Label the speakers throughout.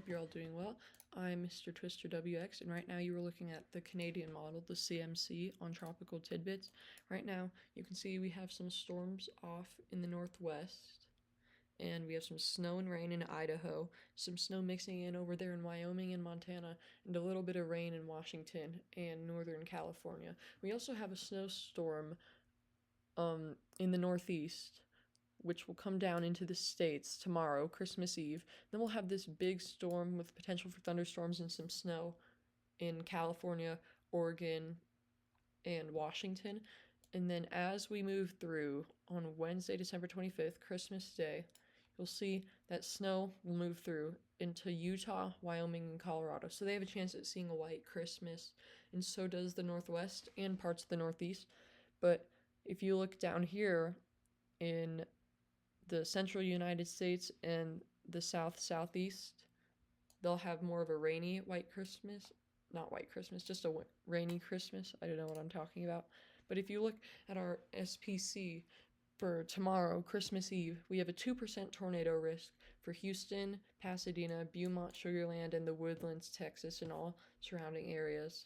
Speaker 1: you're all doing well. I'm Mr. Twister WX, and right now you are looking at the Canadian model, the CMC, on Tropical Tidbits. Right now, you can see we have some storms off in the northwest, and we have some snow and rain in Idaho, some snow mixing in over there in Wyoming and Montana, and a little bit of rain in Washington and northern California. We also have a snowstorm in the northeast, which will come down into the States tomorrow, Christmas Eve. Then we'll have this big storm with potential for thunderstorms and some snow in California, Oregon, and Washington. And then as we move through on Wednesday, December 25th, Christmas Day, you'll see that snow will move through into Utah, Wyoming, and Colorado. So they have a chance at seeing a white Christmas, and so does the Northwest and parts of the Northeast. But if you look down here in the central United States and the southeast, they'll have more of a rainy white Christmas. Not white Christmas, just a rainy Christmas. I don't know what I'm talking about. But if you look at our SPC for tomorrow, Christmas Eve, we have a 2% tornado risk for Houston, Pasadena, Beaumont, Sugar Land, and the Woodlands, Texas, and all surrounding areas.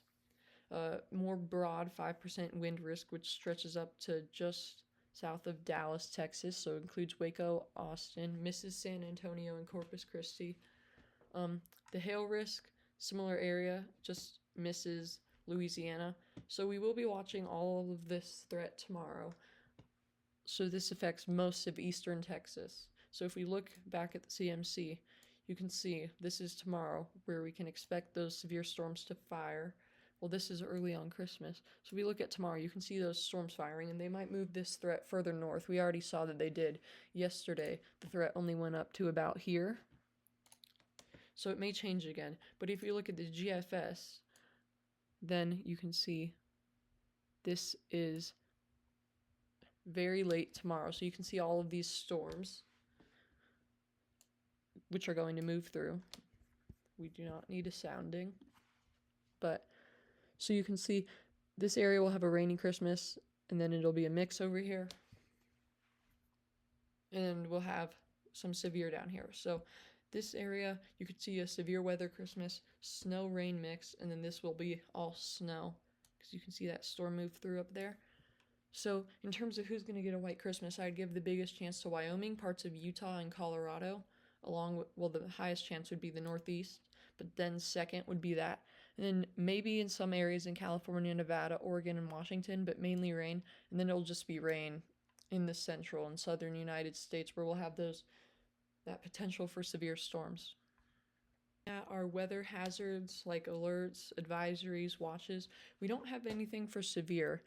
Speaker 1: More broad 5% wind risk, which stretches up to just south of Dallas, Texas, so it includes Waco, Austin, misses San Antonio, and Corpus Christi. The hail risk, similar area, just misses Louisiana. So we will be watching all of this threat tomorrow. So this affects most of eastern Texas. So if we look back at the CMC, you can see this is tomorrow where we can expect those severe storms to fire. Well, this is early on Christmas. So if we look at tomorrow, you can see those storms firing, and they might move this threat further north. We already saw that they did yesterday. The threat only went up to about here. So it may change again. But if you look at the GFS, then you can see this is very late tomorrow. So you can see all of these storms, which are going to move through. We do not need a sounding. But so you can see this area will have a rainy Christmas, and then it'll be a mix over here. And we'll have some severe down here. So this area, you could see a severe weather Christmas, snow rain mix, and then this will be all snow, because you can see that storm move through up there. So in terms of who's going to get a white Christmas, I'd give the biggest chance to Wyoming, parts of Utah and Colorado, along with, well, the highest chance would be the Northeast, but then second would be that. And then maybe in some areas in California, Nevada, Oregon, and Washington, but mainly rain. And then it'll just be rain in the central and southern United States, where we'll have that potential for severe storms. At our weather hazards like alerts, advisories, watches, we don't have anything for severe.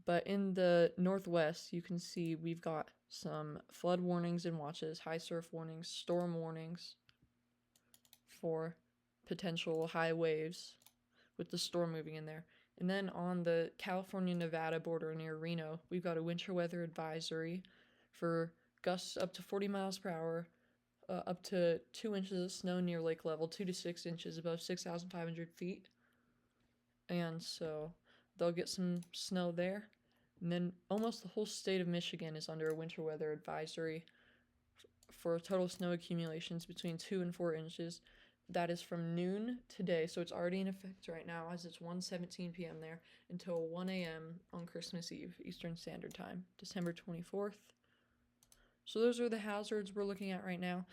Speaker 1: But in the northwest, you can see we've got some flood warnings and watches, high surf warnings, storm warnings for potential high waves with the storm moving in there. And then on the California-Nevada border near Reno, we've got a winter weather advisory for gusts up to 40 miles per hour, up to 2 inches of snow near lake level, 2 to 6 inches above 6,500 feet. And so they'll get some snow there. And then almost the whole state of Michigan is under a winter weather advisory for total snow accumulations between 2 and 4 inches. That is from noon today, so it's already in effect right now as it's 1:17 p.m. there, until 1 a.m. on Christmas Eve, Eastern Standard Time, December 24th. So those are the hazards we're looking at right now.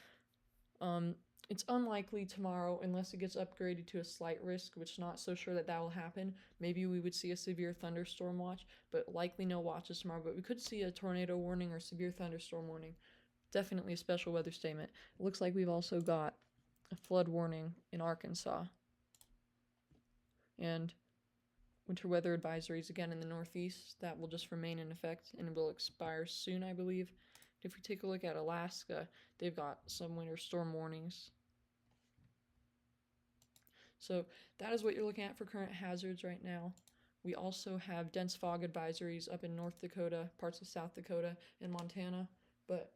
Speaker 1: It's unlikely tomorrow, unless it gets upgraded to a slight risk, which not so sure that will happen. Maybe we would see a severe thunderstorm watch, but likely no watches tomorrow. But we could see a tornado warning or severe thunderstorm warning. Definitely a special weather statement. It looks like we've also got a flood warning in Arkansas. And winter weather advisories again in the Northeast. That will just remain in effect and will expire soon, I believe. If we take a look at Alaska, they've got some winter storm warnings. So that is what you're looking at for current hazards right now. We also have dense fog advisories up in North Dakota, parts of South Dakota, and Montana. But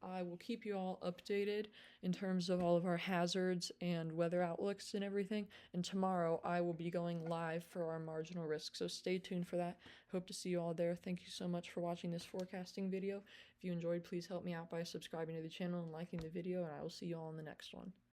Speaker 1: I will keep you all updated in terms of all of our hazards and weather outlooks and everything. And tomorrow I will be going live for our marginal risk. So stay tuned for that. Hope to see you all there. Thank you so much for watching this forecasting video. If you enjoyed, please help me out by subscribing to the channel and liking the video, and I will see you all in the next one.